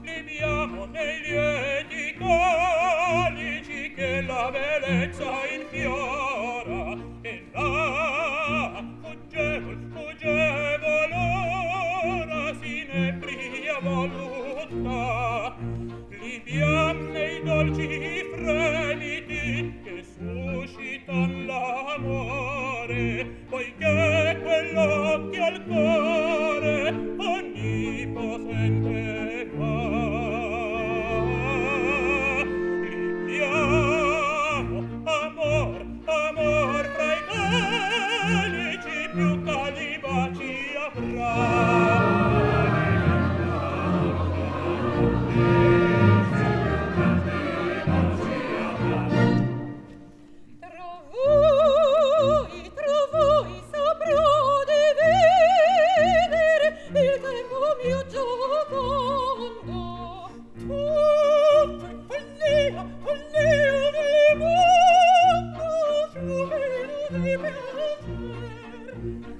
Libiamo nei lieti calici che la bellezza infiora, e là fuggevol ora s'inebria voluta. Libiam nei dolci fremiti che suscitan l'amore, poiché quell'occhio al cuore onnipotente va. Libiamo, amor fra i calici più caldi baci avrà. Tra voi saprò di vedere il tempo mio giocondo. Tutto follia di mondo, giubilo di piacer.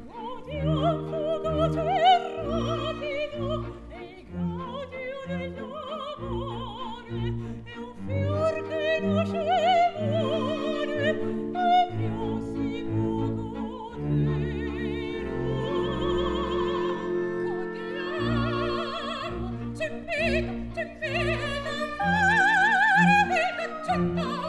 Godiam fugace e rapido, e il gradio dell'amore, è un fior che nasce e muore, e più si può godere. Godiamo, ci vedo, non fare, vedo,